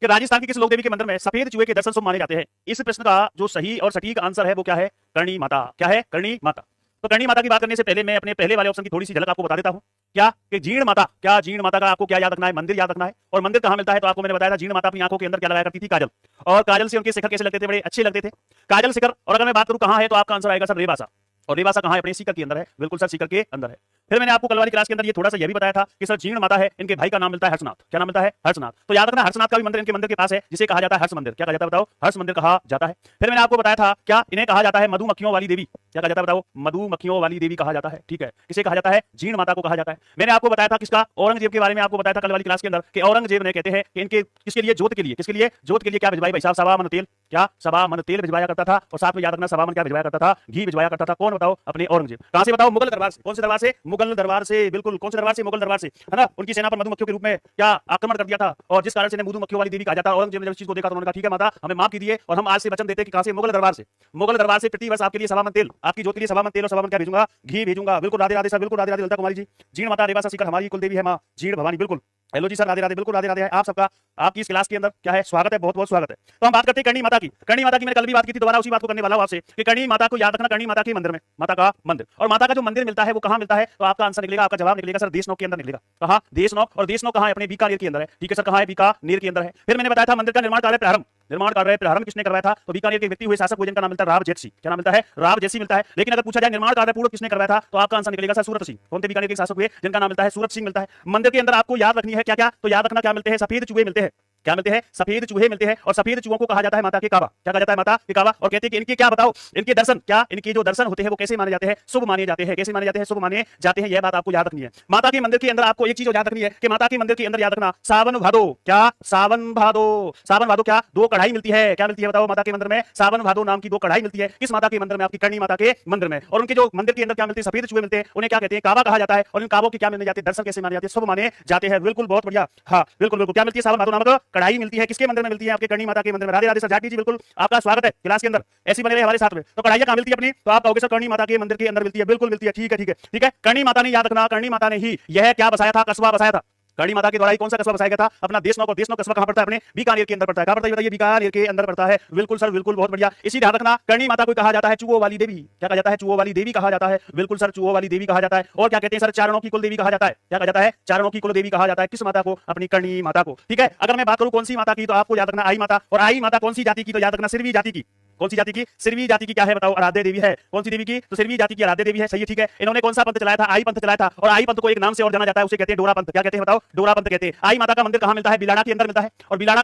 कि राजस्थान के किस लोक देवी के मंदिर में सफेद चूहे के दर्शन शुभ माने जाते हैं? इस प्रश्न का जो सही और सटीक आंसर है वो क्या है? करणी माता। क्या है? करणी माता। तो करणी माता की बात करने से पहले मैं अपने पहले वाले ऑप्शन की थोड़ी सी झलक आपको बता देता हूं। क्या कि जीर्ण माता, क्या जीर्ण माता का आपको क्या याद रखना है? मंदिर याद रखना है। और मंदिर कहां मिलता है? तो आपको मैंने बताया था जीर्ण माता अपनी आंखों के अंदर क्या लगाया करती थी? काजल। और काजल से उनके शिखर कैसे लगते थे? बड़े अच्छे लगते थे काजल शिखर। और अगर मैं बात करूं कहां है तो आपका आंसर आएगा सर रेवासा। और रेवासा कहां है? अपने सीकर के अंदर है। बिल्कुल सर, सीकर के अंदर है। फिर मैंने आपको कल वाली क्लास के अंदर ये थोड़ा सा ये भी बताया था कि सर जीर्ण माता है, इनके भाई का नाम मिलता है हर्षनाथ। क्या नाम मिलता है? हर्षनाथ। तो याद रखना हर्षनाथ का भी मंदिर इनके मंदिर के पास है जिसे कहा जाता है हर्ष मंदिर। क्या कहा जाता है बताओ? हर्ष मंदिर कहा जाता है। फिर मैंने आपको बताया था क्या इन्हें कहा जाता है मधुमक्खियों वाली देवी। क्या कहा जाता है बताओ? मधुमक्खियों वाली देवी कहा जाता है। ठीक है, किसे कहा जाता है? जीर्ण माता को कहा जाता है। मैंने आपको बताया था किसका? औरंगजेब के बारे में आपको बताया था कल वाली क्लास के अंदर कि औरंगजेब ने कहते हैं कि इनके किसके लिए? जोत के लिए। किसके लिए? जोत के लिए क्या भिजवाई भाई साहब? सवा मन तेल। क्या? सवा मन तेल भिजवाया करता था। और साथ में याद रखना सवा मन क्या भिजवाया करता था? घी भिजवाया करता था। कौन बताओ? अपने औरंगजेब। कहां से बताओ? मुगल दरबार से। कौन से दरबार से? मुगल दरबार से। बिल्कुल, कौन से दरबार से? मुगल दरबार से, है ना। उनकी सेना पर मधुमक्खियों के रूप में क्या आक्रमण कर दिया था और जिस कारण से मधुमक्खियों वाली देवी कहा जाता है। औरंगजेब ने जब इस चीज को देखा तो उन्होंने कहा ठीक है माता, हमें माफ कीजिए और हम आज से वचन देते हैं कि कहां से? मुगल दरबार से। मुगल दरबार से प्रति वर्ष आपके लिए सवा मन तेल, आपकी ज्योति के लिए सवा मन तेल और सवा मन क्या भेजूंगा? घी भेजूंगा। बिल्कुल राधे राधे सर, बिल्कुल राधे राधे ललिता कुमारी जी। जीर्ण माता रेवासा सीकर हमारी कुल देवी है मां जीर्ण भवानी। बिल्कुल हेलो जी सर, राधे राधे। बिल्कुल राधे राधे है आप सबका, आपकी इस क्लास के अंदर क्या है? स्वागत है, बहुत बहुत स्वागत है। तो हम बात करते हैं करणी माता की। करणी माता की मैंने कल भी बात की थी, दोबारा उसी बात को करने वाला हूं आपसे कि करणी माता को याद रखना। करणी माता के मंदिर में, माता का मंदिर और माता का जो मंदिर मिलता है वो कहां मिलता है? तो आपका आंसर निकलेगा, आपका जवाब निकलेगा सर देशनोक के अंदर निकलेगा। कहां? देशनोक। और देशनोक कहां है? अपने बीकानेर के अंदर है। ठीक है सर, कहां है? बीकानेर के अंदर है। फिर मैंने बताया था मंदिर का निर्माण कार्य प्रारंभ, निर्माण कार्य प्रारंभ किसने करवाया था? तो बीकानेर के व्यक्ति हुए शासक हुए जिनका नाम मिलता है राव जेठसी। क्या नाम मिलता है? राव जेठसी मिलता है। लेकिन अगर पूछा जाए निर्माण कार्य पूर्ण किसने करवाया था तो आपका आंसर निकलेगा सर सूरत सिंह। कौन थे बीकानेर के शासक हुए जिनका नाम मिलता है? सूरत सिंह मिलता है। मंदिर के अंदर आपको याद रखनी है क्या क्या? तो याद रखना क्या मिलते हैं? सफेद चूहे मिलते हैं। क्या मिलते हैं? सफेद चूहे मिलते हैं। और सफेद चूहों को कहा जाता है माता के काबा। क्या कहा जाता है? माता के काबा। और कहते हैं कि इनके क्या बताओ, इनके दर्शन क्या, इनके जो दर्शन होते हैं वो कैसे माने जाते हैं? शुभ माने जाते हैं। कैसे माने जाते हैं? शुभ माने जाते हैं। यह बात आपको याद रखनी है। माता के मंदिर के अंदर आपको एक चीज याद रखनी है कि माता के मंदिर के अंदर याद रखना सावन भादो। क्या? सावन भादो। सावन भादो क्या? दो कढ़ाई मिलती है। क्या मिलती है बताओ? माता के मंदिर में सावन भादो नाम की दो कढ़ाई मिलती है। किस माता के मंदिर में? आपकी करणी माता के मंदिर में। और उनके जो मंदिर के अंदर क्या मिलते हैं? सफेद चूहे मिलते हैं। उन्हें क्या कहते हैं? काबा कहा जाता है। और इन काबों के क्या माने जाते हैं? दर्शन कैसे माने जाते हैं? शुभ माने जाते हैं। बिल्कुल, बहुत बढ़िया। हाँ बिल्कुल बिल्कुल, क्या मिलती है? सावन भादो नामक कढ़ाई मिलती है। किसके मंदिर में मिलती है? आपके करणी माता के मंदिर में। राधे राधे सर जाटी जी, बिल्कुल आपका स्वागत है क्लास के अंदर, ऐसी बने रहे हमारे साथ में। तो कढ़ाइयां कहां मिलती है अपनी? तो आप कहोगे सर करणी माता के मंदिर के अंदर मिलती है। बिल्कुल मिलती है। ठीक है ठीक है ठीक है। करणी माता ने याद रखना, करणी माता ने ही यह क्या बसाया था? कस्बा बसाया था। करणी माता के द्वारा ही कौन सा कस्बा बसाया गया था? अपना देशनौक। और देशनौक कस्बा कहां पड़ता है? अपने बीकानेर के अंदर पड़ता है। कहां पड़ता है बताइए? बीकानेर के अंदर पड़ता है। बिल्कुल सर, बिल्कुल बहुत बढ़िया। इसी ध्यान रखना करणी माता को कहा जाता है चूहों वाली देवी। क्या कहा जाता है? चूहों वाली देवी कहा जाता है। बिल्कुल सर, चूहों वाली देवी कहा जाता है। और क्या कहते हैं सर? चारणों की कुल देवी कहा जाता है। क्या कहा जाता है? चारणों की कुल देवी कहा जाता है। किस माता को? अपनी करणी माता को। ठीक है, अगर मैं बात करूं कौन सी माता की तो आपको याद रखना आई माता। और आई माता कौन सी जाति की? तो याद रखना सिरवी जाति की। कौन सी जाति की? सिरवी जाति की। क्या है बताओ? आराध्य देवी है। कौन सी देवी की? तो सिरवी जाति की आराध्य देवी है। सही है, ठीक है। इन्होंने कौन सा पंथ चलाया था? आई पंथ चलाया था। और आई पंथ को एक नाम से और जाना जाता है, उसे कहते हैं डोरा पंथ। क्या कहते हैं बताओ? डोरा पंथ कहते हैं। आई माता का मंदिर कहां मिलता है? बिलाड़ा के अंदर मिलता है। और बिलाड़ा